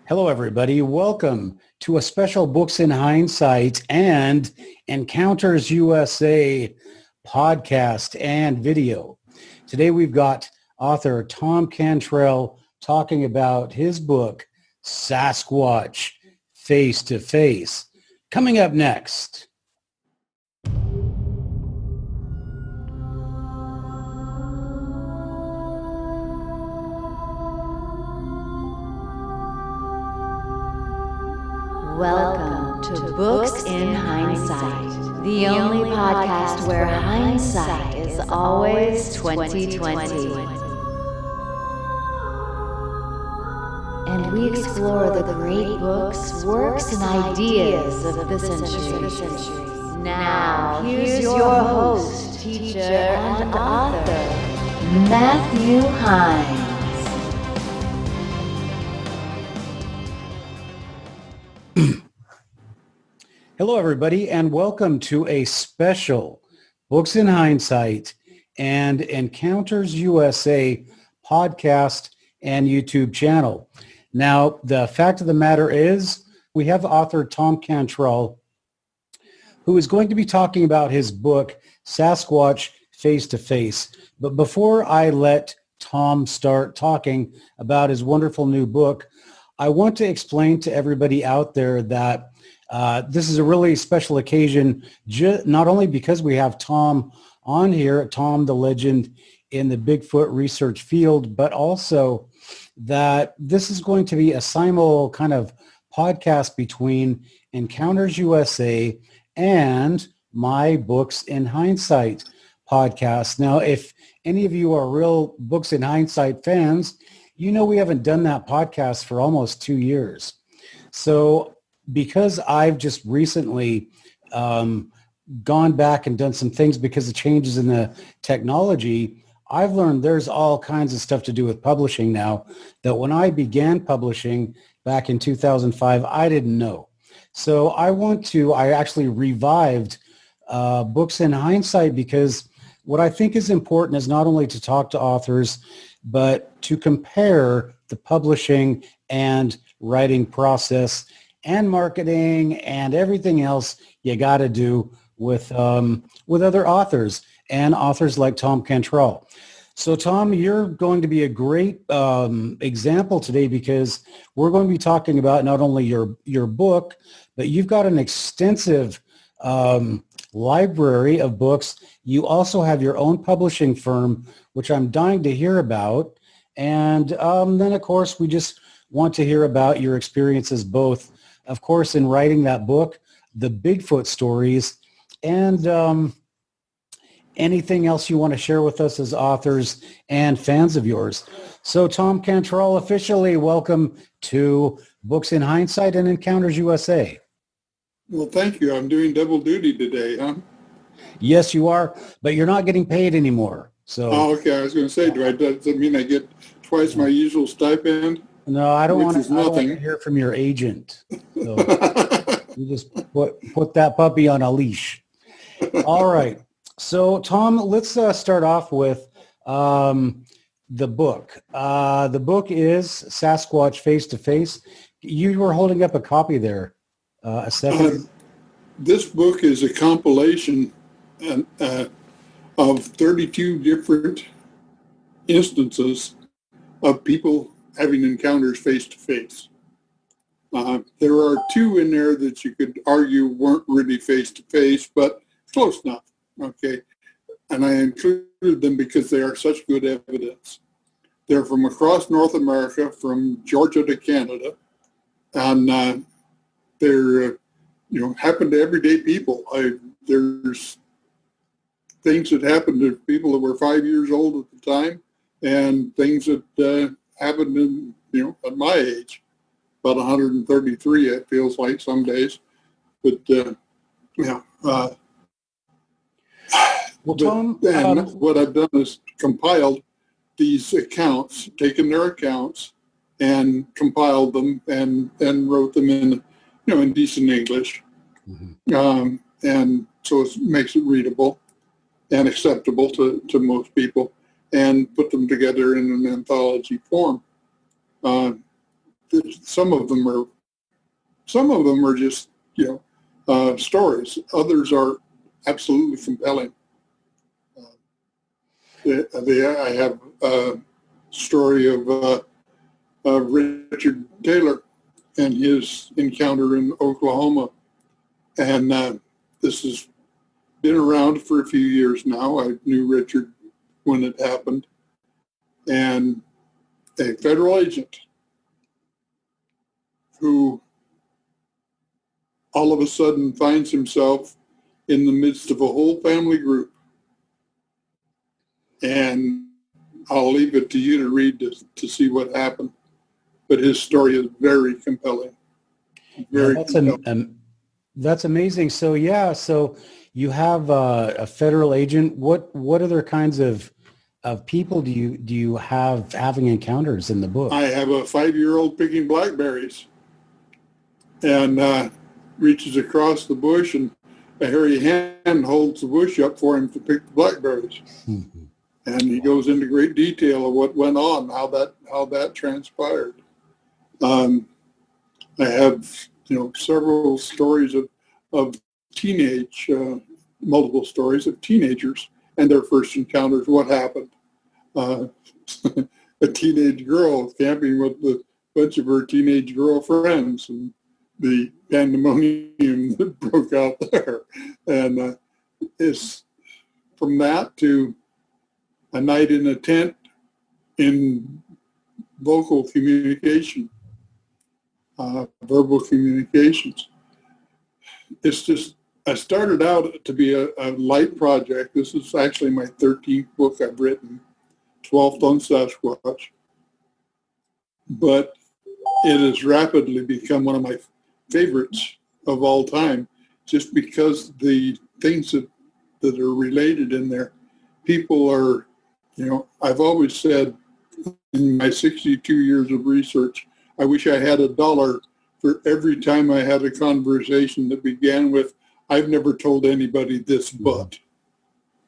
Hello, everybody. Welcome to a special Books in Hindsight and Encounters USA podcast and video. Today, we've got author Thom Cantrall talking about his book, Sasquatch, Face to Face. Coming up next. Welcome to Books in Hindsight, the only podcast where hindsight is always 2020. And we explore the great books, works, and ideas of the century. Now, here's your host, teacher, and author, Matthew Heines. Hello, everybody, and welcome to a special Books in Hindsight and Encounters USA podcast and YouTube channel. Now, the fact of the matter is we have author Thom Cantrall, who is going to be talking about his book, Sasquatch, Face to Face. But before I let Thom start talking about his wonderful new book, I want to explain to everybody out there that this is a really special occasion, not only because we have Thom on here, Thom the legend in the Bigfoot research field, but also that this is going to be a simul kind of podcast between Encounters USA and my Books in Hindsight podcast. Now, if any of you are real Books in Hindsight fans, you know we haven't done that podcast for almost 2 years. So because I've just recently gone back and done some things because of changes in the technology, I've learned there's all kinds of stuff to do with publishing now that when I began publishing back in 2005, I didn't know. So I actually revived Books in Hindsight because what I think is important is not only to talk to authors, but to compare the publishing and writing process and marketing and everything else you got to do with other authors and authors like Thom Cantrall. So Thom, you're going to be a great example today because we're going to be talking about not only your book, but you've got an extensive library of books. You also have your own publishing firm, which I'm dying to hear about. And then, of course, we just want to hear about your experiences both, of course, in writing that book, the Bigfoot stories, and anything else you want to share with us as authors and fans of yours. So Thom Cantrall, officially welcome to Books in Hindsight and Encounters USA. Well, thank you. I'm doing double duty today, huh? Yes, you are, but you're not getting paid anymore. So. Oh, okay. I was going to say, does that mean I get twice my usual stipend? No, I don't want to hear from your agent. So you just put that puppy on a leash. All right. So, Thom, let's start off with the book. The book is Sasquatch, Face to Face. You were holding up a copy there a second. This book is a compilation of 32 different instances of people having encounters face-to-face. There are two in there that you could argue weren't really face-to-face, but close enough, okay? And I included them because they are such good evidence. They're from across North America, from Georgia to Canada, and they're, happen to everyday people. There's things that happened to people that were 5 years old at the time, and things that happened in, at my age, about 133, it feels like some days. But, well, Thom, what I've done is compiled these accounts, taken their accounts and compiled them and wrote them in, in decent English. Mm-hmm. And so it makes it readable and acceptable to most people, and put them together in an anthology form. some of them are just, stories. Others are absolutely compelling. I have a story of Richard Taylor and his encounter in Oklahoma. And this has been around for a few years now. I knew Richard when it happened. And a federal agent who all of a sudden finds himself in the midst of a whole family group. And I'll leave it to you to read to see what happened. But his story is very compelling. Very compelling. That's amazing. So so you have a federal agent. What other kinds of people do you have having encounters in the book? I have a 5-year-old picking blackberries, and reaches across the bush, and a hairy hand holds the bush up for him to pick the blackberries. Mm-hmm. And he goes into great detail of what went on, how that transpired. I have several stories of multiple stories of teenagers and their first encounters. What happened? A teenage girl camping with a bunch of her teenage girlfriends, and the pandemonium that broke out there. And it's from that to a night in a tent in vocal communication, verbal communications. It's just, I started out to be a light project. This is actually my 13th book I've written, 12th on Sasquatch. But it has rapidly become one of my favorites of all time, just because the things that are related in there, people are, I've always said in my 62 years of research, I wish I had $1 for every time I had a conversation that began with, I've never told anybody this, but.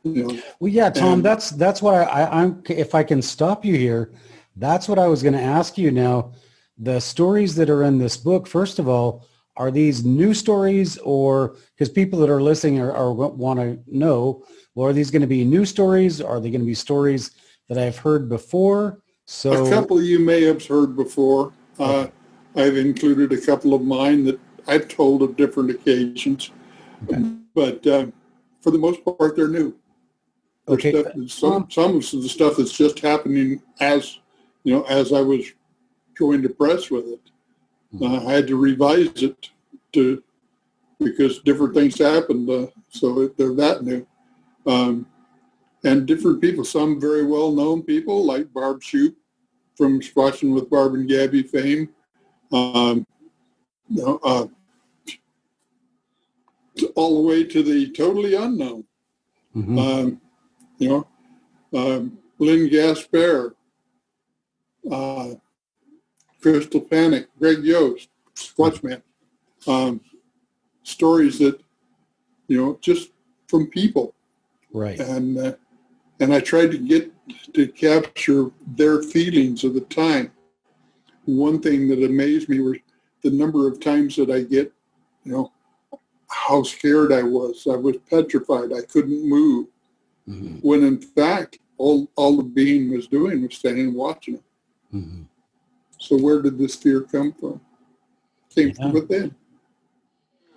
Well, yeah, Thom, that's what I'm, if I can stop you here, that's what I was going to ask you now. The stories that are in this book, first of all, are these new stories, or because people that are listening are want to know, well, are these going to be new stories? Are they going to be stories that I've heard before? So a couple you may have heard before. Okay. I've included a couple of mine that I've told of different occasions, okay. But for the most part, they're new. Okay. Some of the stuff that's just happening as I was going to press with it. I had to revise it because different things happened, so they're that new. And different people, some very well-known people like Barb Shoup from Squatching with Barb and Gabby fame. All the way to the totally unknown. Mm-hmm. Lynn Gasper, Crystal Panic, Greg Yost, Squatchman. Stories that, just from people. Right. And I tried to capture their feelings of the time. One thing that amazed me was the number of times that I get, how scared I was. I was petrified. I couldn't move. Mm-hmm. When in fact, all the being was doing was standing and watching it. Mm-hmm. So where did this fear come from? It came from within.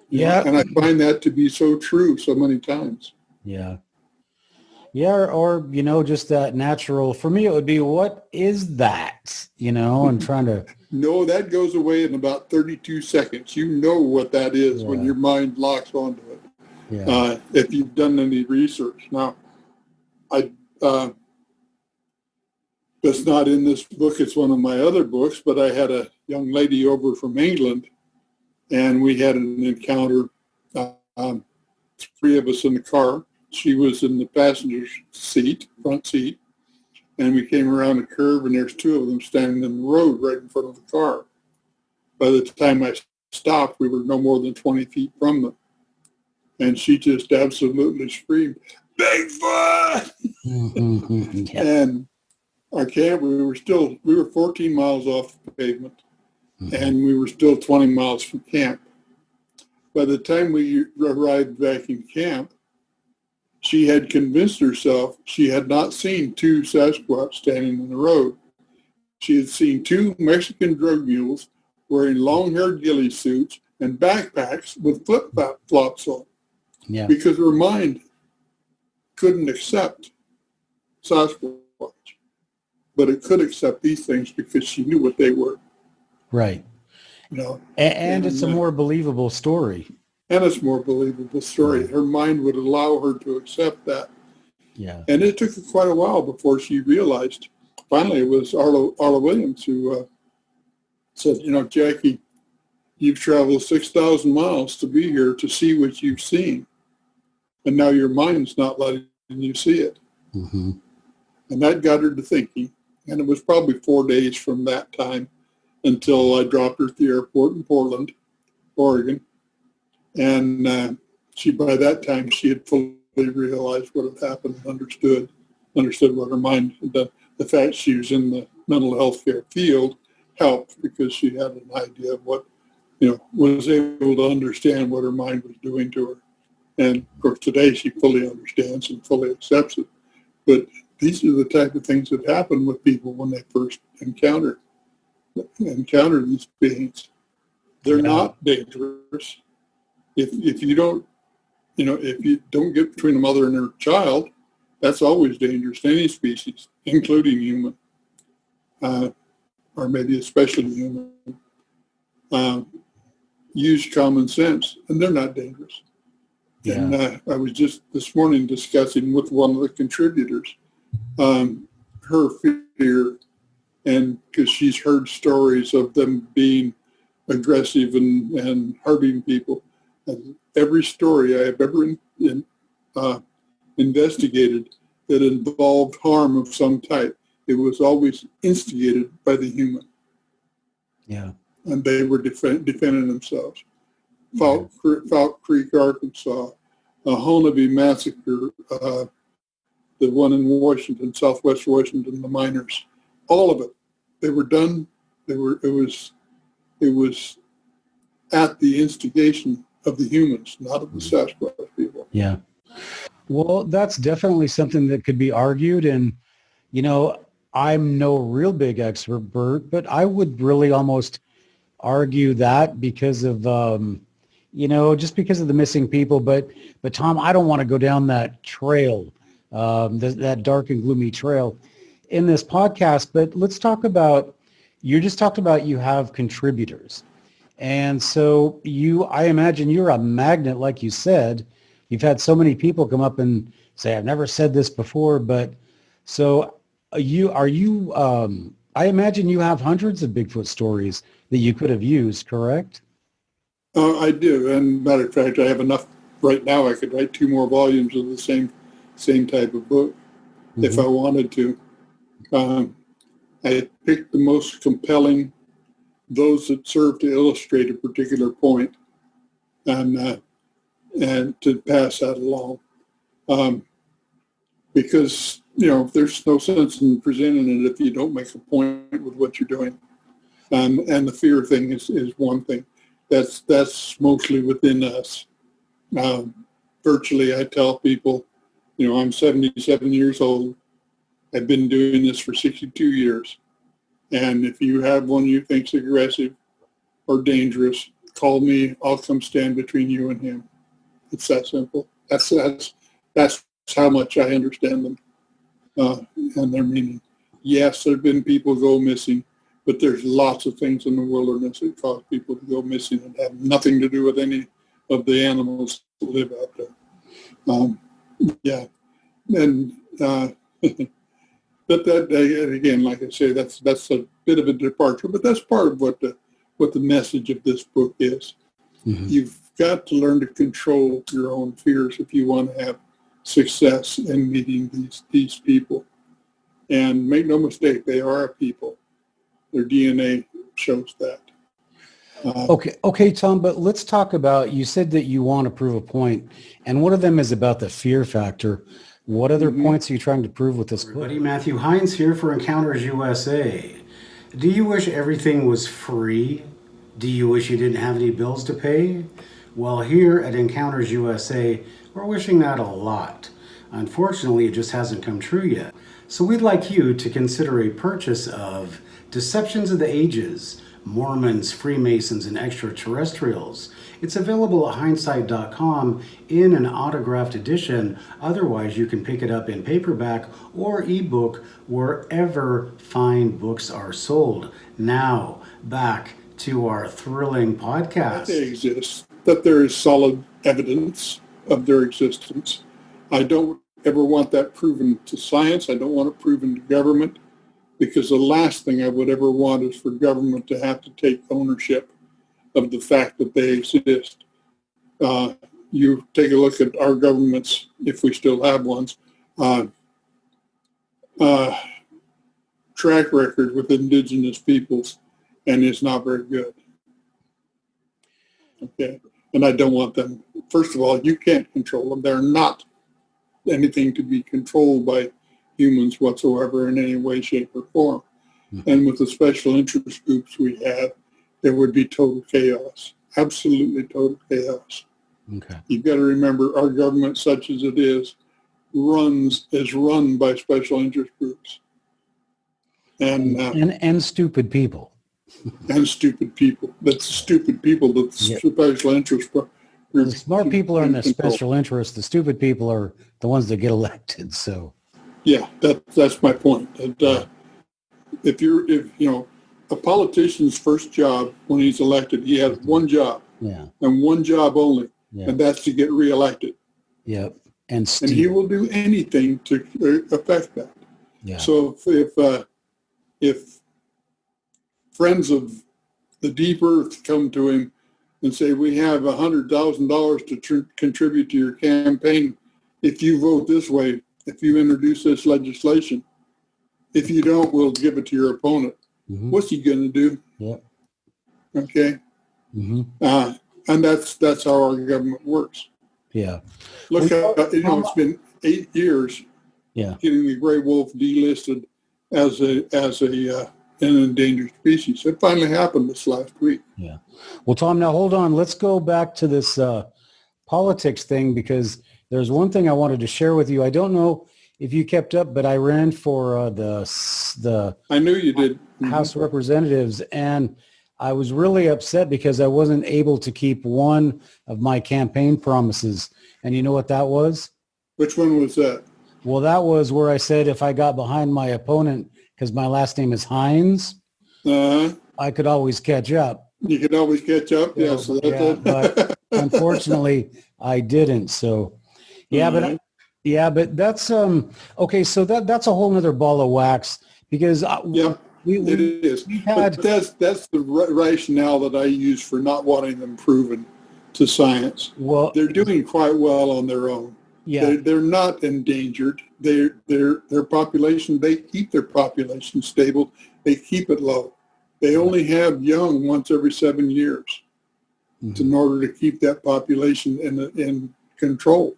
Yeah. And I find that to be so true so many times. Yeah. Yeah, or just that natural. For me, it would be, what is that? And trying to. No, that goes away in about 32 seconds. You know what that is when your mind locks onto it. Yeah. If you've done any research. Now, that's not in this book. It's one of my other books. But I had a young lady over from England, and we had an encounter. 3 of us in the car. She was in the passenger seat, front seat, and we came around a curve, and there's 2 of them standing in the road right in front of the car. By the time I stopped, we were no more than 20 feet from them. And she just absolutely screamed, "Bigfoot!" Yeah. And our camp, we were 14 miles off the pavement, and we were still 20 miles from camp. By the time we arrived back in camp, she had convinced herself she had not seen two Sasquatch standing in the road. She had seen two Mexican drug mules wearing long-haired ghillie suits and backpacks with flip-flops on. Yeah. Because her mind couldn't accept Sasquatch, but it could accept these things because she knew what they were. Right. You know, and it's a more believable story. And it's a more believable story. Her mind would allow her to accept that. Yeah. And it took quite a while before she realized. Finally, it was Arla Williams who said, you know, Jackie, you've traveled 6,000 miles to be here to see what you've seen. And now your mind's not letting you see it. Mm-hmm. And that got her to thinking. And it was probably 4 days from that time until I dropped her at the airport in Portland, Oregon. And by that time, she had fully realized what had happened and understood what her mind had done. The fact she was in the mental health care field helped because she had an idea of what, you know, was able to understand what her mind was doing to her. And of course, today she fully understands and fully accepts it. But these are the type of things that happen with people when they first encounter these beings. They're not dangerous. If you don't, you know, if you don't get between a mother and her child, that's always dangerous to any species, including human, or maybe especially human. Use common sense, and they're not dangerous. Yeah. And I was just this morning discussing with one of the contributors her fear, and because she's heard stories of them being aggressive and hurting people. And every story I have ever investigated that involved harm of some type, it was always instigated by the human. Yeah. And they were defending themselves. Falk Creek, Arkansas, Honolulu Massacre, the one in Washington, Southwest Washington, the miners, all of it. They were done. It was at the instigation of the humans, not of the Sasquatch people. Yeah. Well, that's definitely something that could be argued. And, you know, I'm no real big expert, but I would really almost argue that because of, you know, just because of the missing people. But Tom, I don't want to go down that trail, that dark and gloomy trail in this podcast. But let's talk about, you just talked about you have contributors. And so I imagine you're a magnet, like you said. You've had so many people come up and say, I've never said this before, but so I imagine you have hundreds of Bigfoot stories that you could have used, correct? I do. And matter of fact, I have enough right now. I could write 2 more volumes of the same type of book if I wanted to. I picked the most compelling, those that serve to illustrate a particular point, and to pass that along. Because, you know, there's no sense in presenting it if you don't make a point with what you're doing. And the fear thing is one thing. That's mostly within us. Virtually, I tell people, you know, I'm 77 years old. I've been doing this for 62 years. And if you have one you think's aggressive or dangerous, call me. I'll come stand between you and him. It's that simple. That's how much I understand them and their meaning. Yes, there have been people go missing, but there's lots of things in the wilderness that cause people to go missing and have nothing to do with any of the animals that live out there. Yeah, and but that again, like I say, that's a bit of a departure, but that's part of what the message of this book is. Mm-hmm. You've got to learn to control your own fears if you want to have success in meeting these people. And make no mistake, they are a people. Their DNA shows that. Okay, Tom, but let's talk about, you said that you want to prove a point, and one of them is about the fear factor. What other points are you trying to prove with this book? Everybody, Matthew Heines here for Encounters USA. Do you wish everything was free? Do you wish you didn't have any bills to pay? Well, here at Encounters USA, we're wishing that a lot. Unfortunately, it just hasn't come true yet. So we'd like you to consider a purchase of Deceptions of the Ages, Mormons, Freemasons, and Extraterrestrials. It's available at Heinessight.com in an autographed edition. Otherwise, you can pick it up in paperback or ebook wherever fine books are sold. Now, back to our thrilling podcast. That they exist, that there is solid evidence of their existence. I don't ever want that proven to science. I don't want it proven to government, because the last thing I would ever want is for government to have to take ownership of the fact that they exist. You take a look at our governments, if we still have ones, track record with indigenous peoples, and it's not very good. Okay, and I don't want them. First of all, you can't control them. They're not anything to be controlled by humans whatsoever in any way, shape, or form. Mm-hmm. And with the special interest groups we have, there would be total chaos, absolutely total chaos. Okay. You've got to remember, our government, such as it is run by special interest groups. And stupid people. And stupid people. That's stupid people that the special interest groups. The smart people are in the special interest. The stupid people are the ones that get elected. So, yeah, that's my point. If a politician's first job when he's elected, he has one job, and one job only, and that's to get reelected. Yep, and he will do anything to affect that. Yeah. So if friends of the deep earth come to him and say, we have $100,000 to contribute to your campaign if you vote this way, if you introduce this legislation. If you don't, we'll give it to your opponent. Mm-hmm. What's he going to do? Yep. Okay. Mm-hmm. And that's how our government works. Yeah. Look, it's been 8 years. Yeah. Getting the gray wolf delisted as an endangered species. It finally happened this last week. Yeah. Well, Tom, now hold on. Let's go back to this politics thing, because there's one thing I wanted to share with you. I don't know if you kept up, but I ran for the I knew you did. House of Representatives, and I was really upset because I wasn't able to keep one of my campaign promises. And you know what that was? Which one was that? Well, that was where I said if I got behind my opponent, because my last name is Heines, I could always catch up. You could always catch up, yeah. So but unfortunately, I didn't. So, but that's okay. So that's a whole nother ball of wax, because it is. But that's the rationale that I use for not wanting them proven to science. Well, they're doing quite well on their own. Yeah, they're not endangered. Their population, they keep their population stable. They keep it low. They only have young once every 7 years in order to keep that population in control.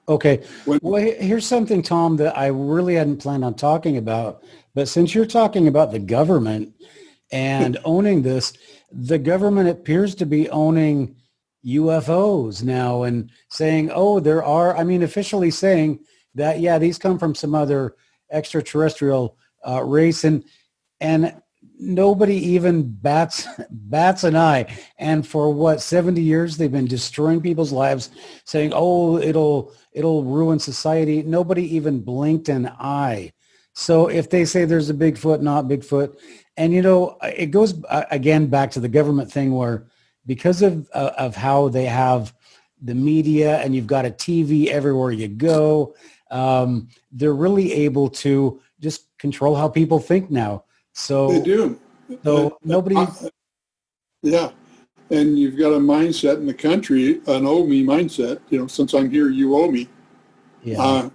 Okay. Well, here's something, Tom, that I really hadn't planned on talking about. But since you're talking about the government and owning this, the government appears to be owning UFOs now and saying, officially saying that, these come from some other extraterrestrial race, and nobody even bats an eye. And for 70 years, they've been destroying people's lives, saying, it'll ruin society. Nobody even blinked an eye. So if they say there's a Bigfoot, not Bigfoot, and it goes again back to the government thing, where because of how they have the media and you've got a TV everywhere you go, they're really able to just control how people think now. So they do. So nobody. And you've got a mindset in the country, an owe me mindset. Since I'm here, you owe me. Yeah.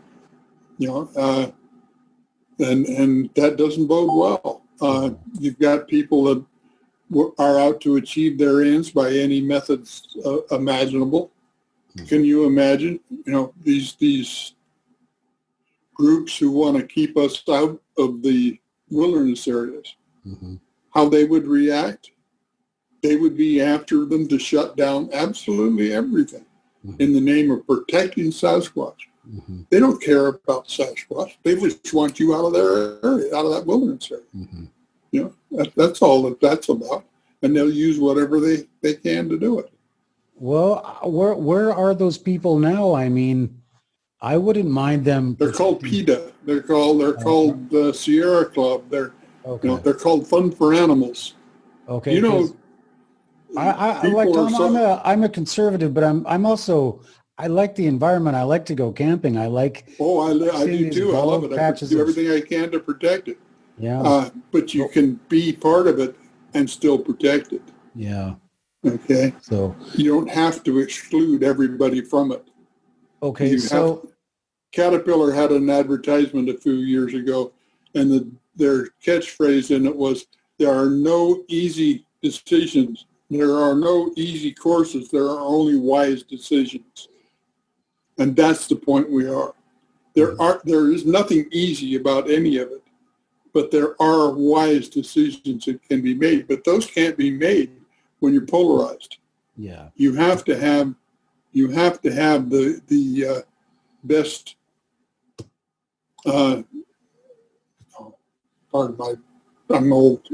And that doesn't bode well. You've got people that are out to achieve their ends by any methods imaginable. Mm-hmm. Can you imagine? These groups who want to keep us out of the wilderness areas. Mm-hmm. How they would react. they would be after them to shut down absolutely everything in the name of protecting Sasquatch. They don't care about Sasquatch. They just want you out of their area, out of that wilderness area. You know, that's all that's about. And they'll use whatever they can to do it. Well, where are those people now? I mean, I wouldn't mind them. They're called PETA. They're called the Sierra Club. They're they're called Fun for Animals. Okay. You know, I like Tom. I'm a conservative, but I'm also, I like the environment. I like to go camping. I like. Oh, I do too. I love it. I do everything I can to protect it. Yeah. But you can be part of it and still protect it. Yeah. Okay. So you don't have to exclude everybody from it. Okay. Caterpillar had an advertisement a few years ago, and their catchphrase in it was, "There are no easy decisions. There are no easy courses. There are only wise decisions." And that's the point we are. There is nothing easy about any of it, but there are wise decisions that can be made. But those can't be made when you're polarized. Yeah. You have to have the best. Pardon my. I'm old.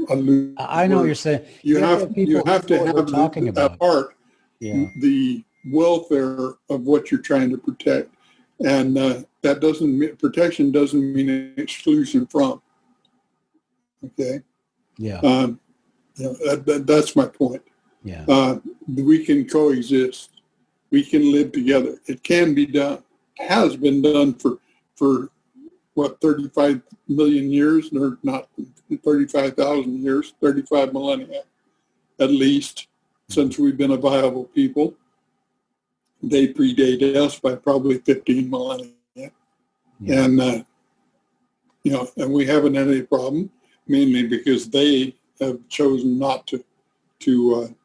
I know what you're saying. You have to have talking about at heart the welfare of what you're trying to protect, and that doesn't mean protection doesn't mean exclusion from. Okay. Yeah. That's my point. Yeah. We can coexist. We can live together. It can be done. It has been done for what, 35 million years, or not 35,000 years, 35 millennia at least, since we've been a viable people. They predate us by probably 15 millennia. Yeah. And, and we haven't had any problem, mainly because they have chosen not to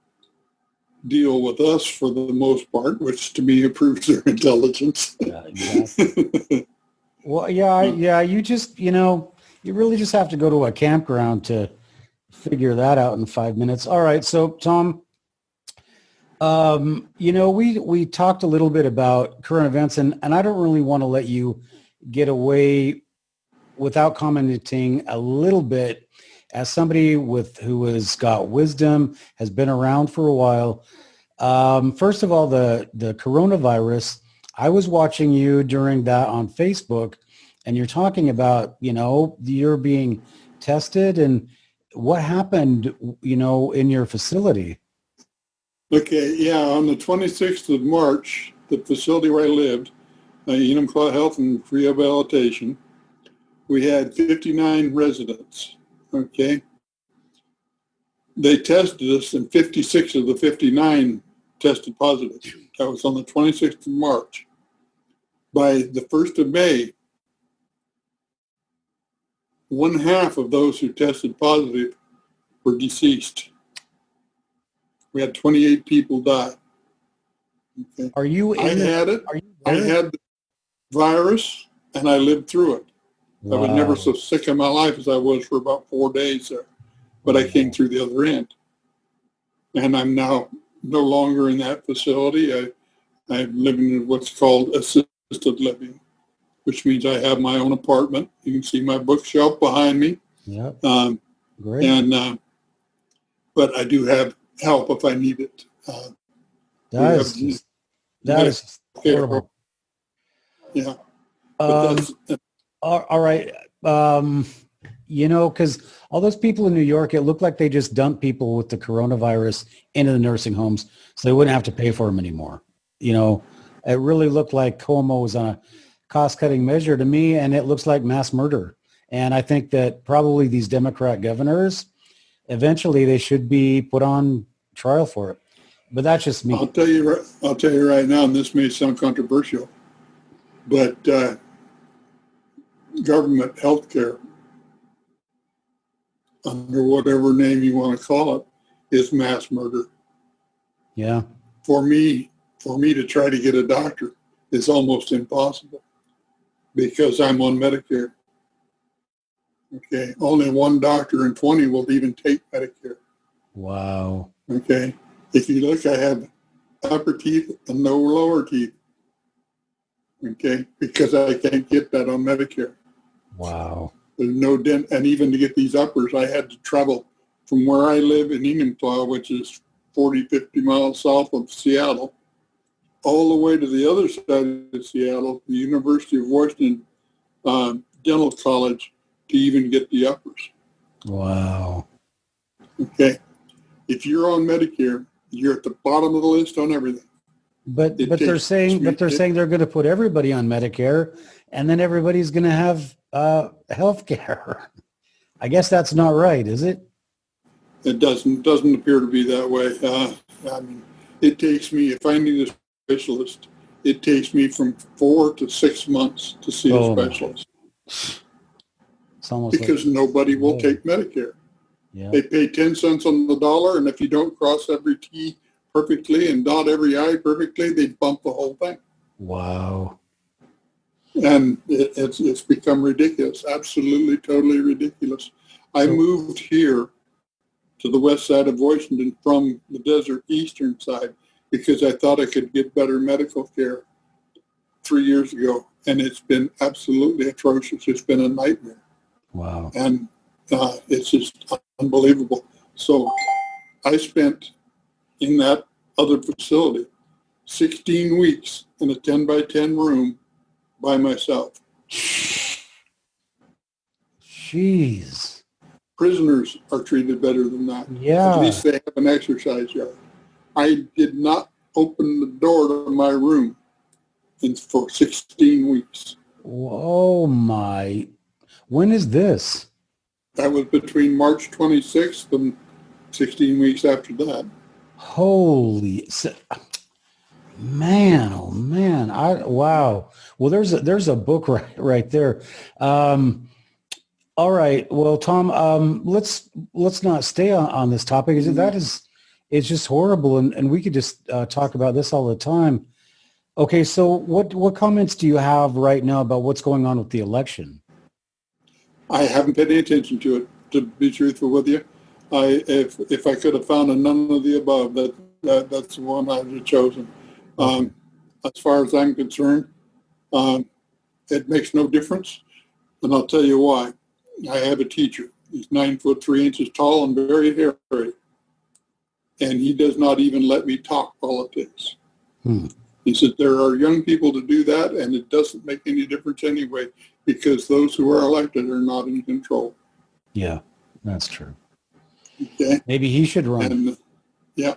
deal with us for the most part, which to me proves their intelligence. Yeah, exactly. Well, yeah. You just, you really just have to go to a campground to figure that out in 5 minutes. All right. So, Tom, we talked a little bit about current events, and I don't really want to let you get away without commenting a little bit as somebody who has got wisdom, has been around for a while. First of all, the coronavirus, I was watching you during that on Facebook, and you're talking about, you're being tested, and what happened, in your facility. Okay, yeah, on the 26th of March, the facility where I lived, Enumclaw Health and Rehabilitation, we had 59 residents, okay? They tested us, and 56 of the 59 tested positive. That was on the 26th of March. By the 1st of May, 1/2 of those who tested positive were deceased. We had 28 people die. Okay. Are you? I had it. I had the virus, and I lived through it. Wow. I was never so sick in my life as I was for about 4 days there, but I came through the other end, and I'm now no longer in that facility. I'm living in what's called assisted living, which means I have my own apartment. You can see my bookshelf behind me. Yeah. Great. And but I do have help if I need it. That is horrible. Yeah. All right. Because all those people in New York, it looked like they just dumped people with the coronavirus into the nursing homes so they wouldn't have to pay for them anymore. It really looked like Cuomo was on a cost-cutting measure to me, and it looks like mass murder. And I think that probably these Democrat governors, eventually they should be put on trial for it. But that's just me. I'll tell you right now, and this may sound controversial, but government health care, under whatever name you want to call it, is mass murder. Yeah. For me to try to get a doctor is almost impossible because I'm on Medicare. Okay, only one doctor in 20 will even take Medicare. Wow. Okay. If you look, I have upper teeth and no lower teeth. Okay. Because I can't get that on Medicare. Wow. There's no dent. And even to get these uppers, I had to travel from where I live in Enumclaw, which is 40, 50 miles south of Seattle, all the way to the other side of Seattle, the University of Washington Dental College, to even get the uppers. Wow. Okay. If you're on Medicare, you're at the bottom of the list on everything. But they're saying they're going to put everybody on Medicare, and then everybody's going to have health care. I guess that's not right, is it? It doesn't appear to be that way. I mean, it takes me, if I need a specialist, it takes me from 4 to 6 months to see a specialist. It's almost because nobody will take Medicare. Yeah. They pay 10 cents on the dollar, and if you don't cross every T perfectly and dot every I perfectly, they bump the whole thing. Wow. And it's become ridiculous, absolutely, totally ridiculous. I moved here to the west side of Washington from the desert eastern side because I thought I could get better medical care 3 years ago, and it's been absolutely atrocious. It's been a nightmare. Wow. And it's just unbelievable. So I spent in that other facility 16 weeks in a 10 by 10 room by myself. Jeez. Prisoners are treated better than that. Yeah. At least they have an exercise yard. I did not open the door to my room for 16 weeks. Oh my. When is this? That was between March 26th and 16 weeks after that. Holy man, oh man. Wow. Well, there's a book right there. All right. Well, Thom, let's not stay on this topic. It's just horrible, and we could just talk about this all the time. Okay, so what comments do you have right now about what's going on with the election? I haven't paid any attention to it, to be truthful with you. If I could have found a none of the above, that's the one I would have chosen. Okay. As far as I'm concerned, it makes no difference, and I'll tell you why. I have a teacher. He's 9'3" tall and very hairy, and he does not even let me talk politics. He said there are young people to do that, and it doesn't make any difference anyway, because those who are elected are not in control. Yeah, that's true. Okay. Maybe he should run. And, yeah.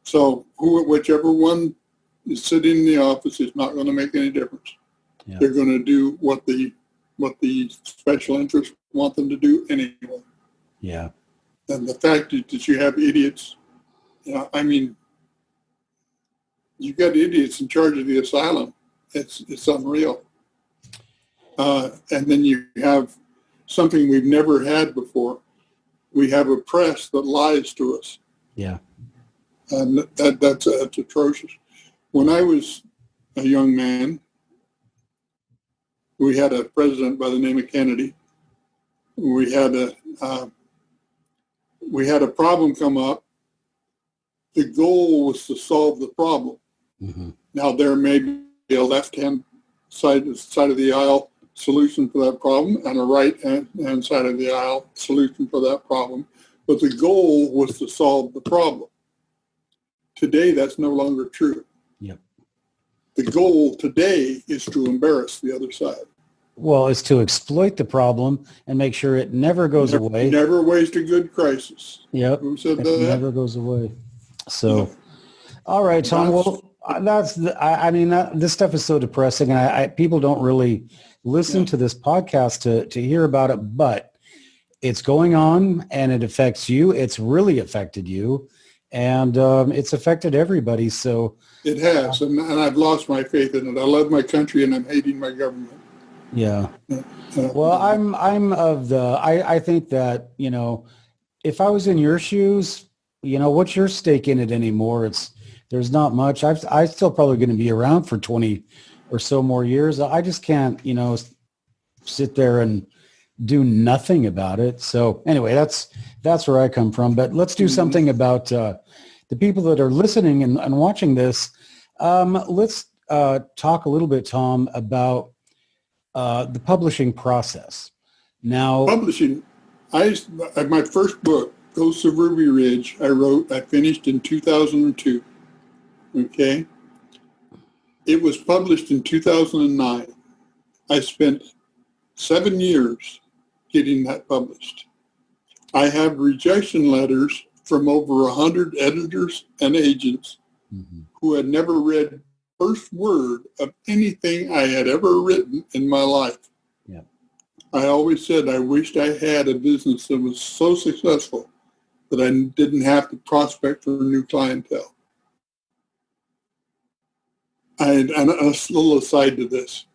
So whichever one is sitting in the office is not going to make any difference. Yeah. They're going to do what the special interests want them to do anyway. Yeah. And the fact that you have idiots, I mean, you've got idiots in charge of the asylum. It's unreal. And then you have something we've never had before. We have a press that lies to us. Yeah. And that's atrocious. When I was a young man, we had a president by the name of Kennedy. We had a problem come up. The goal was to solve the problem. Mm-hmm. Now there may be a left-hand side of the aisle solution for that problem and a right-hand side of the aisle solution for that problem, but the goal was to solve the problem. Today, that's no longer true. Yep. The goal today is to embarrass the other side. Well, it's to exploit the problem and make sure it never goes away. Never waste a good crisis. Yep. Who said It that? never goes away. So, all right, Thom. Well, this stuff is so depressing, and people don't really listen to this podcast to hear about it, but it's going on, and it affects you. It's really affected you, and it's affected everybody. So it has, and I've lost my faith in it. I love my country, and I'm hating my government. Yeah. Well, I think that, if I was in your shoes, what's your stake in it anymore? There's not much. I still probably going to be around for 20 or so more years. I just can't, sit there and do nothing about it. So anyway, that's where I come from. But let's do something about the people that are listening and watching this. Let's talk a little bit, Thom, about the publishing process. Now, Publishing, my first book, Ghosts of Ruby Ridge, I finished in 2002. Okay. It was published in 2009. I spent 7 years getting that published. I have rejection letters from over 100 editors and agents who had never read first word of anything I had ever written in my life. Yeah. I always said I wished I had a business that was so successful that I didn't have to prospect for new clientele. And a little aside to this,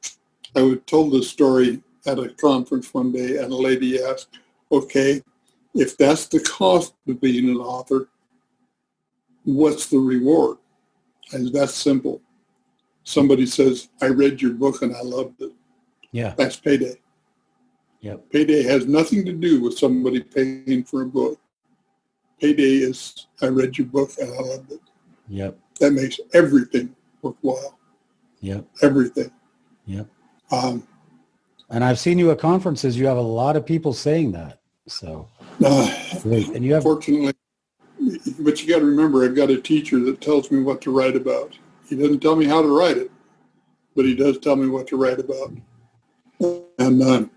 I was told this story at a conference one day, and a lady asked, okay, if that's the cost of being an author, what's the reward? And that's simple. Somebody says, I read your book and I loved it. Yeah. That's payday. Yep. Payday has nothing to do with somebody paying for a book. Payday is, I read your book and I loved it. Yep. That makes everything worthwhile. Yep. Everything. Yep. And I've seen you at conferences. You have a lot of people saying that. So, great. And you have, fortunately, but you got to remember, I've got a teacher that tells me what to write about. He doesn't tell me how to write it, but he does tell me what to write about. And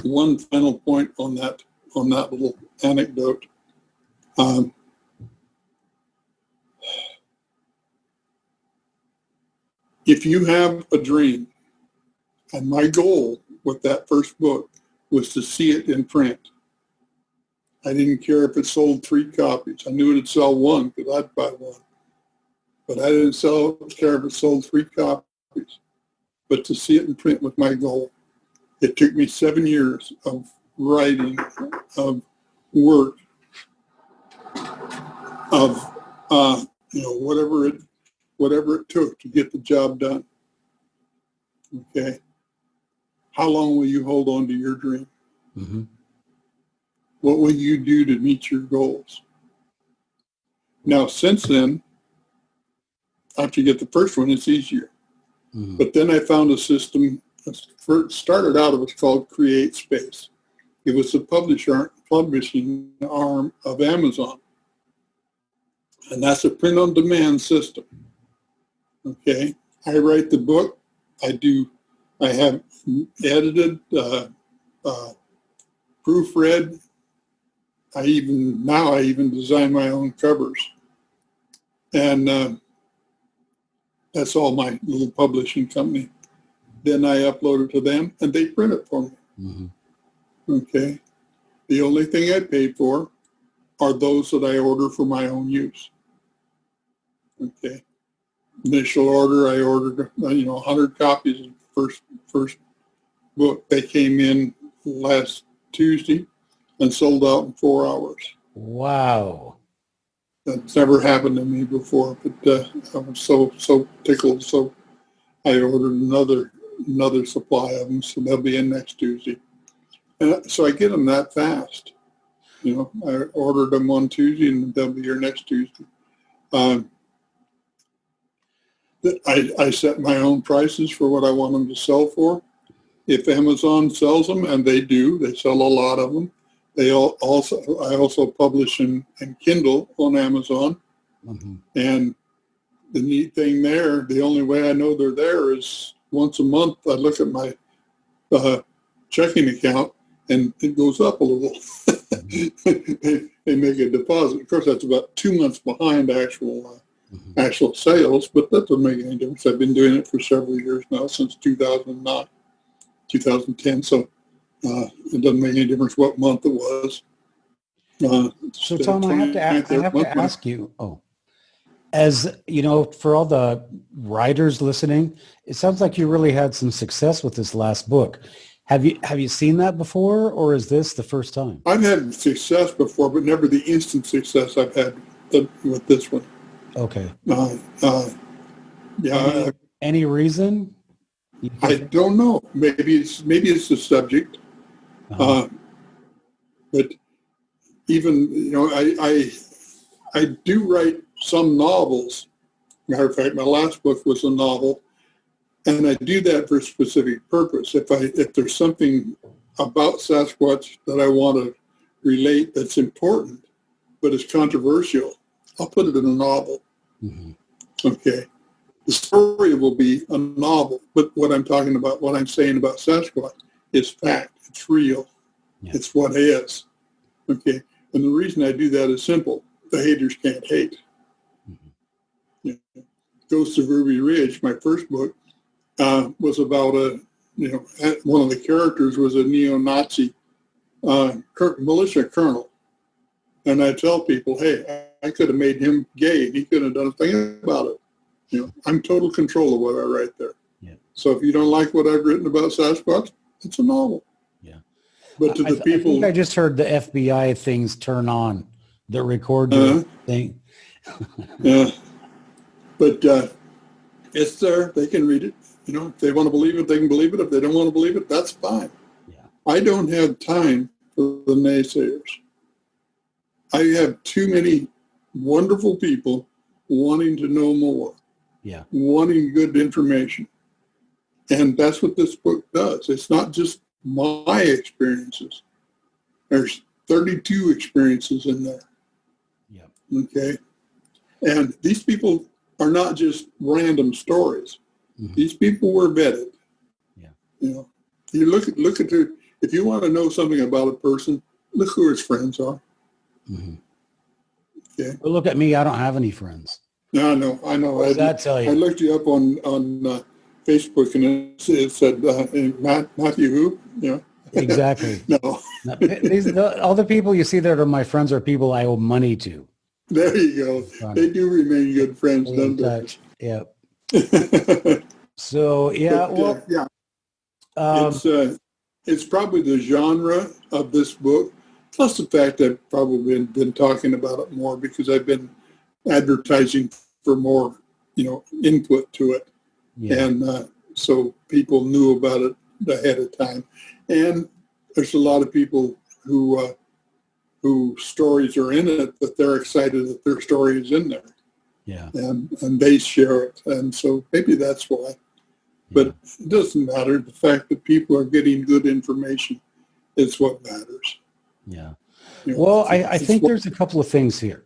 one final point on that little anecdote. If you have a dream, and my goal with that first book was to see it in print. I didn't care if it sold 3 copies. I knew it'd sell 1 because I'd buy 1. But I didn't care if it sold 3 copies. But to see it in print was my goal. It took me 7 years of writing, of work, of whatever it took to get the job done. Okay. How long will you hold on to your dream? mm-hmm. What will you do to meet your goals? Now, since then, after you get the first one, it's easier. Mm-hmm. But then I found a system. It started out, it was called Create Space. It was the publishing arm of Amazon. And that's a print-on-demand system. Okay. I write the book. I have edited, proofread. I even design my own covers. And that's all my little publishing company. Then I upload it to them and they print it for me. Mm-hmm. Okay. The only thing I pay for are those that I order for my own use. Okay. Initial order, I ordered 100 copies of the first book. They came in last Tuesday and sold out in 4 hours. Wow. That's never happened to me before, but I was so tickled. So I ordered another supply of them, so they'll be in next Tuesday. And so I get them that fast. I ordered them on Tuesday and they'll be here next Tuesday. I set my own prices for what I want them to sell for. If Amazon sells them, and they do, they sell a lot of them. I also publish in Kindle on Amazon. Mm-hmm. And the neat thing there, the only way I know they're there is once a month I look at my checking account and it goes up a little. They make a deposit. Of course, that's about 2 months behind actual sales, but that doesn't make any difference. I've been doing it for several years now, since 2009, 2010. So it doesn't make any difference what month it was. So Thom, I have to ask you, as you know, for all the writers listening, it sounds like you really had some success with this last book. Have you seen that before, or is this the first time? I've had success before, but never the instant success I've had with this one. Okay. Yeah. Any reason? I don't know. Maybe it's the subject. Uh, but even, I do write some novels. Matter of fact, my last book was a novel, and I do that for a specific purpose. If there's something about Sasquatch that I want to relate that's important, but it's controversial, I'll put it in a novel. Mm-hmm. Okay. The story will be a novel, but what I'm saying about Sasquatch is fact. It's real. Yeah. It's what is. Okay. And the reason I do that is simple. The haters can't hate. Mm-hmm. Yeah. Ghosts of Ruby Ridge, my first book, was about one of the characters was a neo-Nazi militia colonel. And I tell people, hey, I could have made him gay. He couldn't have done a thing about it. I'm total control of what I write there. Yeah. So if you don't like what I've written about Sasquatch, it's a novel. Yeah. But to the people, I think I just heard the FBI things turn on, the record thing. Yeah. But it's there. They can read it. If they want to believe it, they can believe it. If they don't want to believe it, that's fine. Yeah. I don't have time for the naysayers. I have too many wonderful people wanting to know more. Yeah. Wanting good information. And that's what this book does. It's not just my experiences. There's 32 experiences in there. Yeah. Okay. And these people are not just random stories. Mm-hmm. These people were vetted. Yeah. You look at if you want to know something about a person, look who his friends are. Mm-hmm. Okay. But look at me. I don't have any friends. No, I know. What does that tell you? I looked you up on Facebook, and it said Matthew who? Yeah. Exactly. No. All the people you see that are my friends are people I owe money to. There you go. They do remain good friends, don't they? Yeah. So yeah, but, it's probably the genre of this book, plus the fact that I've probably been talking about it more because I've been advertising for more, input to it, and so people knew about it ahead of time. And there's a lot of people whose stories are in it that they're excited that their story is in there. Yeah. And they share it. And so maybe that's why. But it doesn't matter. The fact that people are getting good information is what matters. Yeah. Well, I think there's a couple of things here.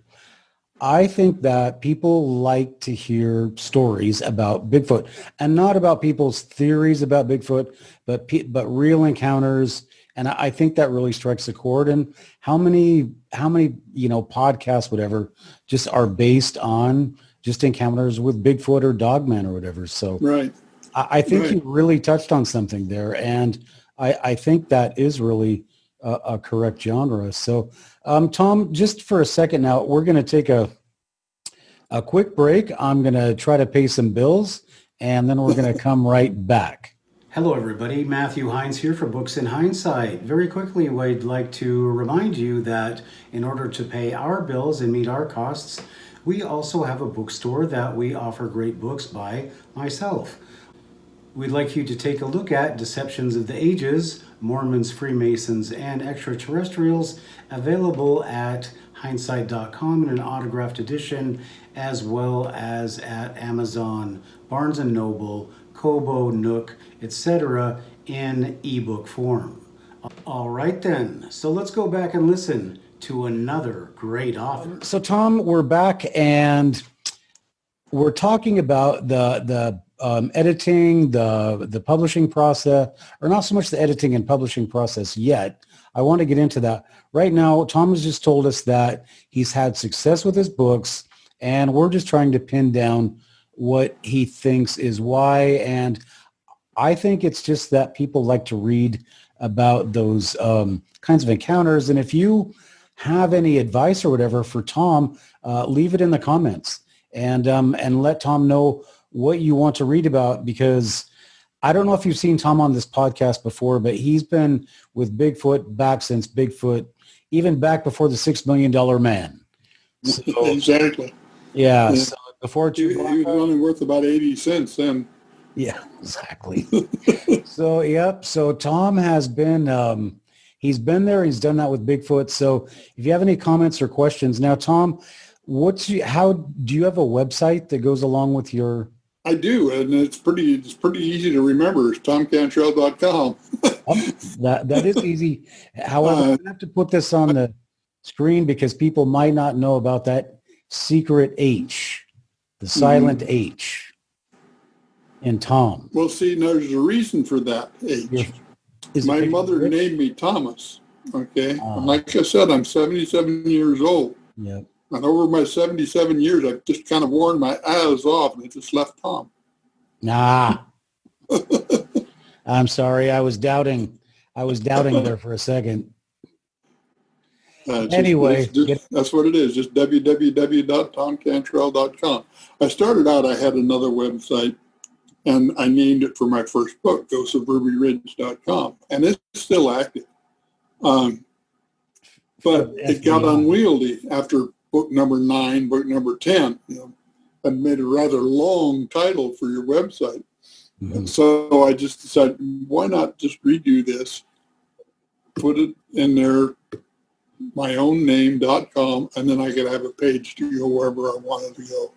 I think that people like to hear stories about Bigfoot, and not about people's theories about Bigfoot, but real encounters. And I think that really strikes a chord. And how many podcasts, whatever, just are based on just encounters with Bigfoot or Dogman or whatever. So right. I think you really touched on something there. And I think that is really a correct genre. So Thom, just for a second now, we're going to take a quick break. I'm going to try to pay some bills, and then we're going to come right back. Hello, everybody. Matthew Heins here for Books in Hindsight. Very quickly, I'd like to remind you that in order to pay our bills and meet our costs, we also have a bookstore that we offer great books by myself. We'd like you to take a look at Deceptions of the Ages, Mormons, Freemasons, and Extraterrestrials, available at Heinessight.com in an autographed edition, as well as at Amazon, Barnes & Noble, Kobo, Nook, etc. in ebook form. All right then, so let's go back and listen to another great author. So Thom, we're back and we're talking about the editing, the publishing process, or not so much the editing and publishing process yet. I want to get into that. Right now, Thom has just told us that he's had success with his books, and we're just trying to pin down what he thinks is why. And I think it's just that people like to read about those kinds of encounters. And if you have any advice or whatever for Thom, leave it in the comments and let Thom know what you want to read about, because I don't know if you've seen Thom on this podcast before, but he's been with Bigfoot back since Bigfoot, even back before the $6 Million Man. So, exactly. Yeah. So before he was only worth about 80 cents then. Yeah, exactly. So, yep. So Thom has been, he's been there. He's done that with Bigfoot. So if you have any comments or questions, now, Tom, how do you have a website that goes along with your? I do, and it's pretty easy to remember. It's ThomCantrall.com. That is easy. However, I'm going to have to put this on the screen because people might not know about that secret H, the silent H in Tom. Well, see, there's a reason for that H. My mother named me Thomas, okay? And like I said, I'm 77 years old. Yep. And over my 77 years, I've just kind of worn my I's off, and it just left Tom. Nah. I'm sorry. I was doubting there for a second. Anyway. That's what it is, just www.thomcantrall.com. I started out, I had another website, and I named it for my first book, GhostsofRubyRidge.com, and it's still active. But it got unwieldy after book number 9, book number 10. I made a rather long title for your website. And so I just decided, why not just redo this, put it in there, my own name.com, and then I could have a page to go wherever I wanted to go.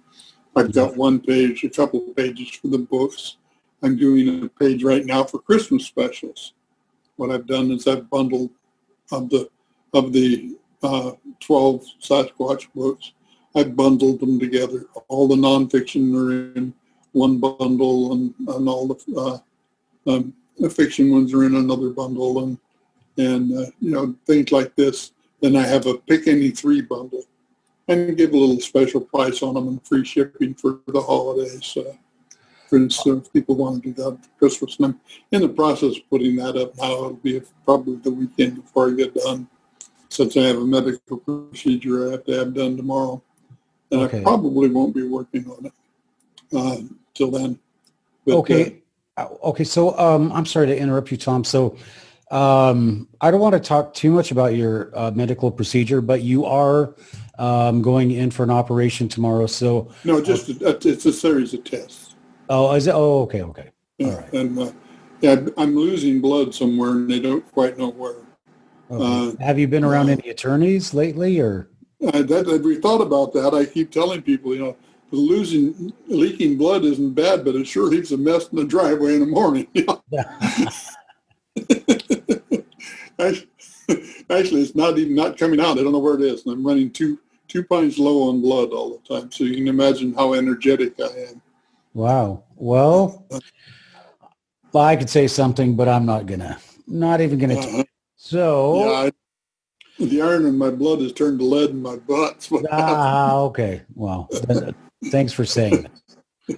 I've got one page, a couple of pages for the books. I'm doing a page right now for Christmas specials. What I've done is I've bundled of the 12 Sasquatch books. I've bundled them together. All the nonfiction are in one bundle, and all the fiction ones are in another bundle, and things like this. Then I have a pick any 3 bundle, and give a little special price on them and free shipping for the holidays. For instance, if people want to do that for Christmas, and I'm in the process of putting that up now. It'll be probably the weekend before I get done, since I have a medical procedure I have to have done tomorrow. And I probably won't be working on it till then. But, okay. So I'm sorry to interrupt you, Tom. So I don't want to talk too much about your medical procedure, but you are going in for an operation tomorrow. So no, just it's a series of tests. Oh, is it? Oh, okay. Yeah, all right. And I'm losing blood somewhere, and they don't quite know where. Okay. Have you been around any attorneys lately, or? We thought about that. I keep telling people, leaking blood isn't bad, but it sure leaves a mess in the driveway in the morning. Actually, it's not coming out. I don't know where it is, and I'm running two pints low on blood all the time. So you can imagine how energetic I am. Wow. Well, I could say something, but I'm not even gonna. So. Yeah, the iron in my blood has turned to lead in my butt. Okay. Well, thanks for saying that.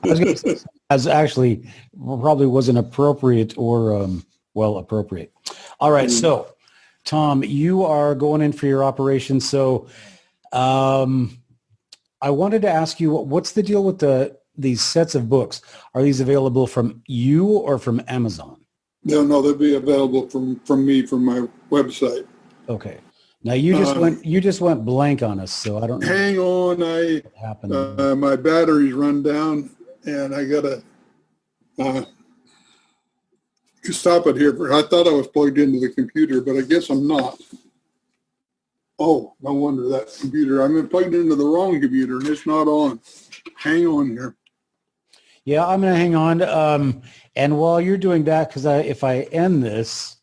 I was going to say, as actually probably wasn't appropriate or, appropriate. All right. So, Tom, you are going in for your operation. So I wanted to ask you, what's the deal with these sets of books? Are these available from you or from Amazon? No, they'll be available from me, from my website. Okay. Now you just went blank on us, so I don't know. Hang on, what happened? My battery's run down, and I gotta stop it here. I thought I was plugged into the computer, but I guess I'm not. Oh, no wonder that computer. I'm plugged into the wrong computer, and it's not on. Hang on here. Yeah, I'm gonna hang on. And while you're doing that, because if I end this,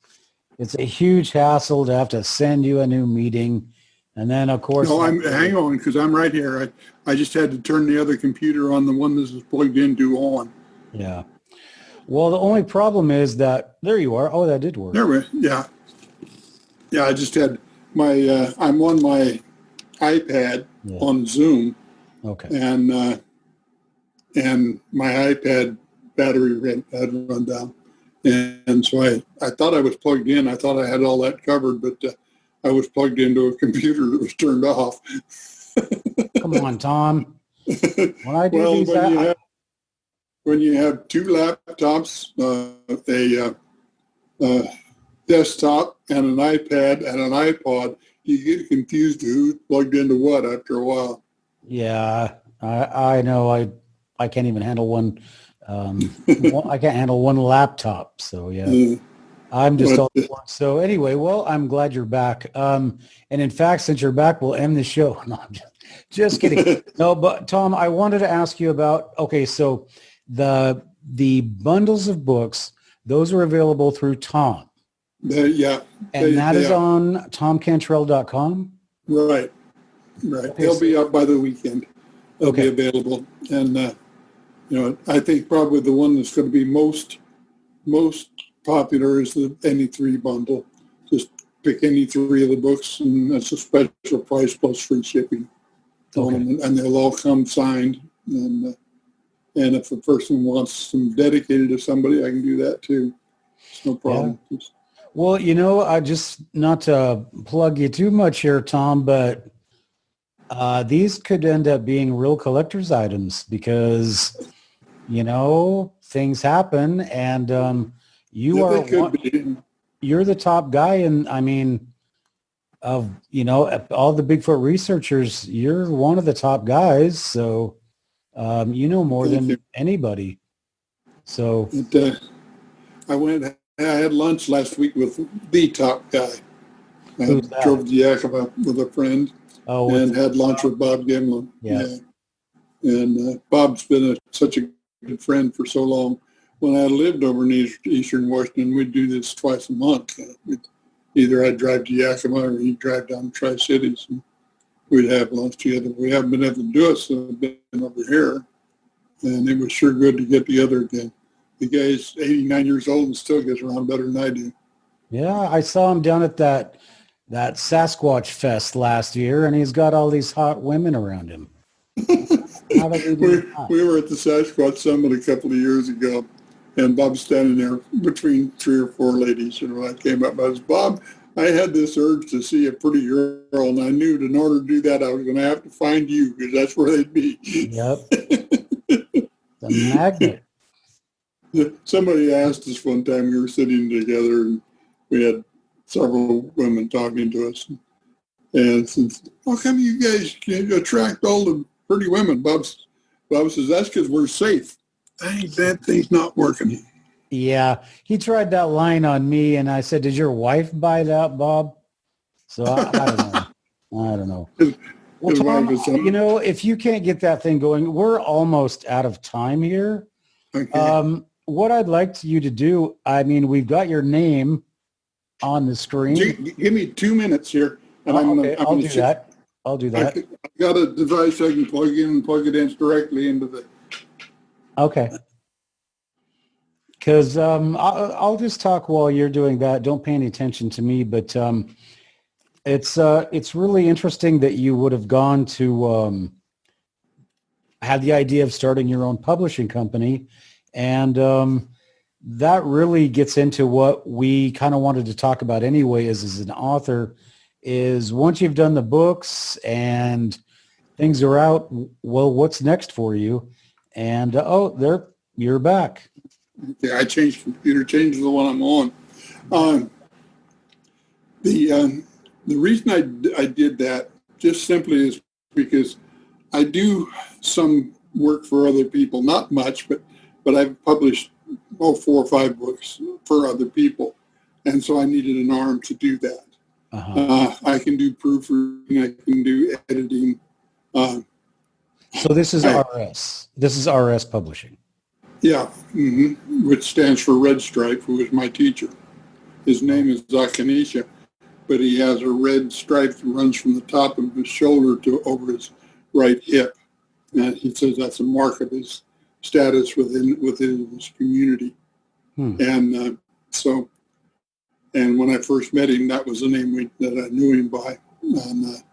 it's a huge hassle to have to send you a new meeting. And then, of course... No, hang on, because I'm right here. I just had to turn the other computer on, the one this is plugged into, on. Yeah. Well, the only problem is that... There you are. Oh, that did work. Yeah. Yeah, I just had my... I'm on my iPad on Zoom. Okay. And my iPad battery had run down. And so I thought I was plugged in. I thought I had all that covered, but I was plugged into a computer that was turned off. Come on, Tom. When I do when you have 2 laptops, a desktop, and an iPad and an iPod, you get confused who's plugged into what after a while. Yeah, I know. I can't even handle one. I can't handle one laptop. So yeah. I'm just all But, for it. So anyway, well, I'm glad you're back. And in fact, since you're back, we'll end the show. No, I'm just kidding. No, but Tom, I wanted to ask you about, okay, so the bundles of books, those are available through Tom. yeah. And that is are. on tomcantrell.com? Right. Okay, They'll be up by the weekend. They'll be Okay. available. And, I think probably the one that's going to be most popular is the any three bundle. Just pick any three of the books, and that's a special price plus free shipping. Okay. And they'll all come signed. And if a person wants them dedicated to somebody, I can do that too. It's no problem. Well, I just, not to plug you too much here, Tom, but these could end up being real collector's items because, things happen, and They could be. you're the top guy, and I mean, of all the Bigfoot researchers, you're one of the top guys, so more Thank than you. anybody. So I had lunch last week with the top guy. I Who's that? drove to Yakima with a friend and had lunch with Bob Gimlin. Yeah. And Bob's been such a good friend for so long. When I lived over in Eastern Washington, we'd do this twice a month. Either I'd drive to Yakima or he'd drive down to Tri-Cities, and we'd have lunch together. We haven't been able to do it, so I've been over here. And it was sure good to get together again. The guy's 89 years old and still gets around better than I do. Yeah, I saw him down at that Sasquatch Fest last year, and he's got all these hot women around him. How did he do that? We were at the Sasquatch Summit a couple of years ago, and Bob's standing there between 3 or 4 ladies. And when I came up, I was, Bob, I had this urge to see a pretty girl, and I knew that in order to do that, I was going to have to find you because that's where they'd be. Yep. The magnet. Somebody asked us one time, we were sitting together, and we had several women talking to us. And since, how come you guys can attract all the pretty women? Bob says, that's because we're safe. Dang, that thing's not working. Yeah, he tried that line on me, and I said, "Did your wife buy that, Bob?" So I don't know. I don't know. Well, Tom, if you can't get that thing going, we're almost out of time here. Okay. What I'd like you to do, I mean, we've got your name on the screen. Give me 2 minutes here. And I'll do that. I'll do that. I've got a device I can plug in and plug it in directly into the... Okay. Because I'll just talk while you're doing that. Don't pay any attention to me, but it's really interesting that you would have gone to had the idea of starting your own publishing company, and that really gets into what we kind of wanted to talk about anyway. As an author, is once you've done the books and things are out, well, what's next for you? And you're back. Yeah, I changed the one I'm on. The reason I did that just simply is because I do some work for other people, not much, but I've published 4 or 5 books for other people, and so I needed an arm to do that. Uh-huh. I can do proofreading, I can do editing. So this is RS. This is RS Publishing. Yeah, which stands for Red Stripe, who was my teacher. His name is Zakanisha, but he has a red stripe that runs from the top of his shoulder to over his right hip. And he says that's a mark of his status within his community. And and when I first met him, that was the name that I knew him by. And,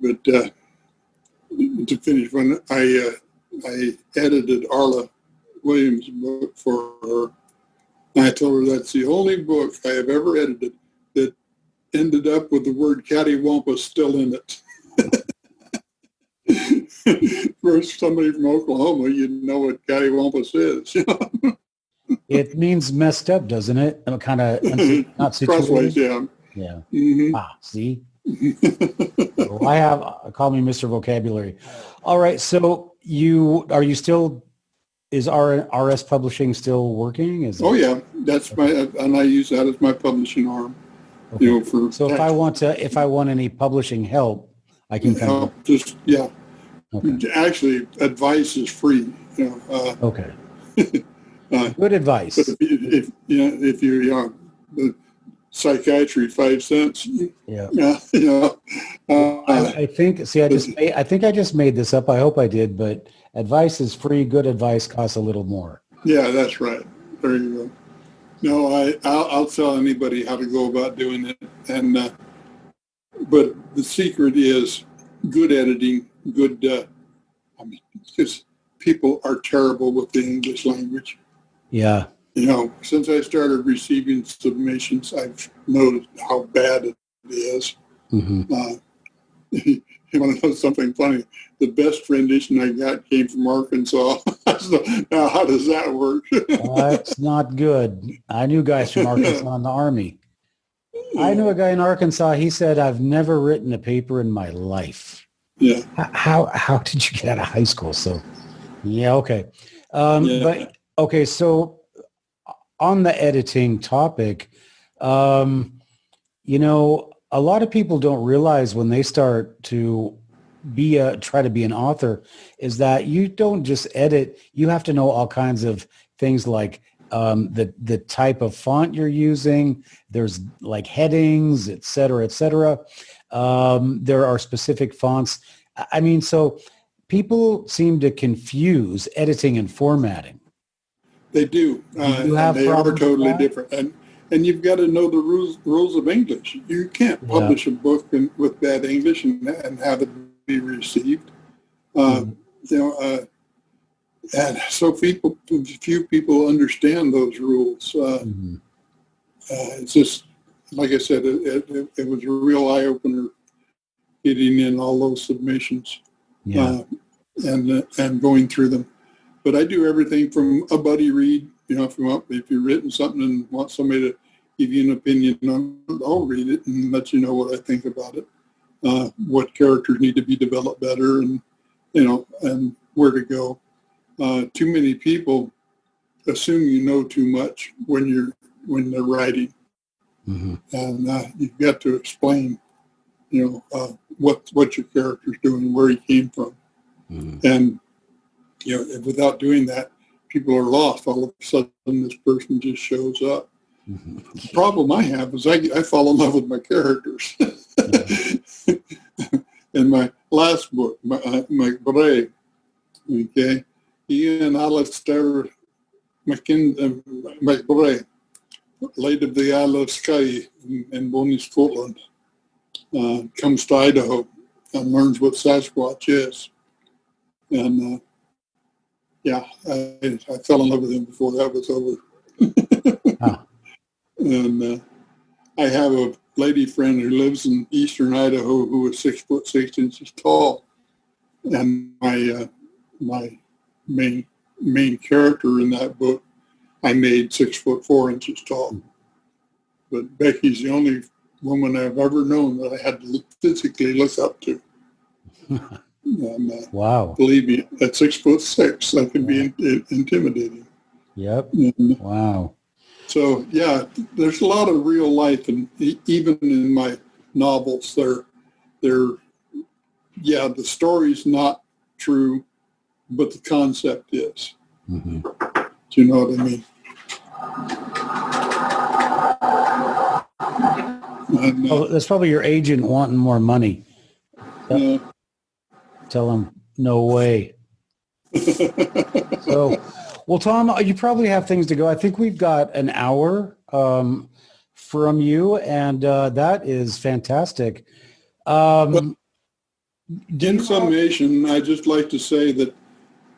but to finish, when I edited Arla Williams' book for her, and I told her that's the only book I have ever edited that ended up with the word cattywampus still in it. For somebody from Oklahoma, you know what cattywampus is. It means messed up, doesn't it? Kind of not situated. Crossways, yeah. Yeah. Mm-hmm. See? Well, call me Mr. Vocabulary. All right. So are you still is RS Publishing still working? Is Oh it, yeah, that's my, and I use that as my publishing arm. okay. You know, for So if I want any publishing help, I can come. help, just yeah. Okay. Actually, advice is free. You know, Okay. uh, Good advice. but if you know, if you're young, the psychiatry 5 cents. Yeah. Yeah, you know. I think. See, I think I just made this up. I hope I did. But advice is free. Good advice costs a little more. Yeah, that's right. There you go. No, I'll tell anybody how to go about doing it, and but the secret is good editing, good. I mean, because people are terrible with the English language. Yeah. You know, since I started receiving submissions, I've noticed how bad it is. Mm-hmm. You want to know something funny? The best rendition I got came from Arkansas. So now, how does that work? That's not good. I knew guys from Arkansas in the Army. I knew a guy in Arkansas. He said, "I've never written a paper in my life." Yeah. How did you get out of high school? So, yeah, okay. But okay, so on the editing topic, you know, a lot of people don't realize when they start to try to be an author is that you don't just edit. You have to know all kinds of things like the type of font you're using. There's like headings, et cetera, et cetera. There are specific fonts. I mean, so people seem to confuse editing and formatting. They do. You have and they are problems with totally that? different. And you've got to know the rules of English. You can't publish a book with bad English and have it be received. You know, and so few people understand those rules. It's just, like I said, it was a real eye-opener getting in all those submissions and going through them. But I do everything from a buddy read. You know, if you've written something and want somebody to give you an opinion on it, I'll read it and let you know what I think about it. What characters need to be developed better, and you know, and where to go. Too many people assume you know too much when they're writing, and you've got to explain, you know, what your character's doing, where he came from, and you know, without doing that, people are lost. All of a sudden, this person just shows up. The problem I have is I fall in love with my characters. In my last book, my Bray, okay, Ian Alistair McBray, Lady of the Isle of Skye in Bonnie, Scotland, comes to Idaho and learns what Sasquatch is. And I fell in love with him before that was over. And I have a lady friend who lives in eastern Idaho who is 6'6" tall, and my main character in that book I made 6'4" tall. But Becky's the only woman I've ever known that I had to physically look up to. And, wow! Believe me, at 6'6", that can be intimidating. Yep. And, wow. So yeah, there's a lot of real life, and even in my novels, the story's not true, but the concept is. Do you know what I mean? And, that's probably your agent wanting more money. Tell him no way. So. Well, Thom, you probably have things to go. I think we've got an hour from you, and that is fantastic. In summation, I'd just like to say that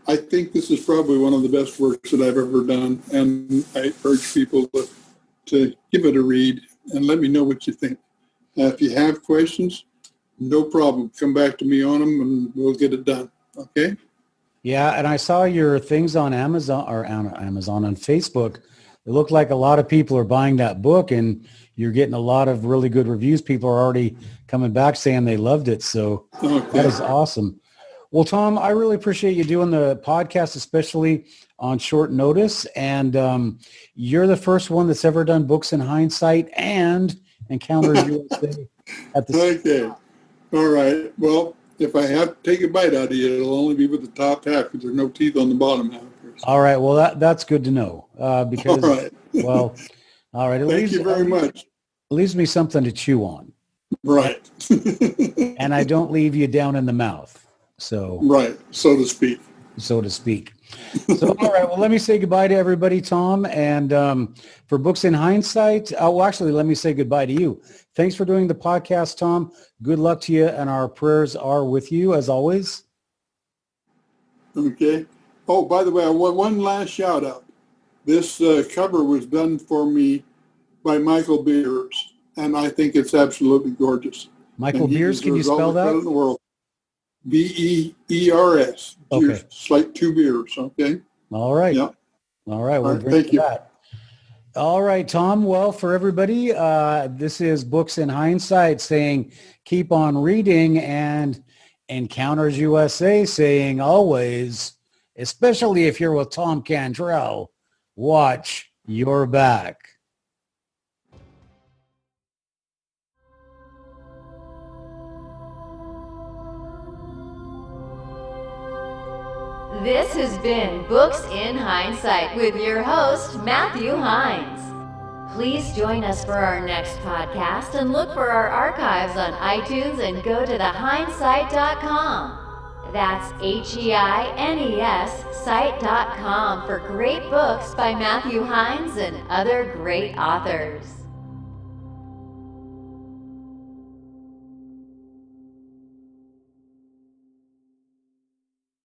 I think this is probably one of the best works that I've ever done, and I urge people to give it a read and let me know what you think. If you have questions, no problem. Come back to me on them, and we'll get it done. Okay? Yeah, and I saw your things on Amazon on Facebook. It looked like a lot of people are buying that book, and you're getting a lot of really good reviews. People are already coming back saying they loved it. So that is awesome. Well, Tom, I really appreciate you doing the podcast, especially on short notice. And you're the first one that's ever done Books in Hindsight and Encounters USA at the Okay. All right. Well, if I have to take a bite out of you, it'll only be with the top half because there's no teeth on the bottom half. All right. Well, that's good to know because, All right. well, all right. Thank you very much. It leaves me something to chew on. Right. And I don't leave you down in the mouth. So, right. So to speak. So to speak. So, all right. Well, let me say goodbye to everybody, Tom. And for Books in Hindsight, well, actually, let me say goodbye to you. Thanks for doing the podcast, Tom. Good luck to you. And our prayers are with you, as always. Okay. Oh, by the way, I want one last shout out. This cover was done for me by Michael Beers, and I think it's absolutely gorgeous. Michael Beers, can you spell that? In the world. Beers. Okay. It's like 2 beers, okay? All right. Yeah. All right. All right, thank you. That. All right, Tom. Well, for everybody, this is Books in Hindsight saying keep on reading, and Encounters USA saying always, especially if you're with Thom Cantrall, watch your back. This has been Books in Hindsight with your host, Matthew Heins. Please join us for our next podcast and look for our archives on iTunes and go to theheinessight.com. That's HEINES site.com for great books by Matthew Heins and other great authors.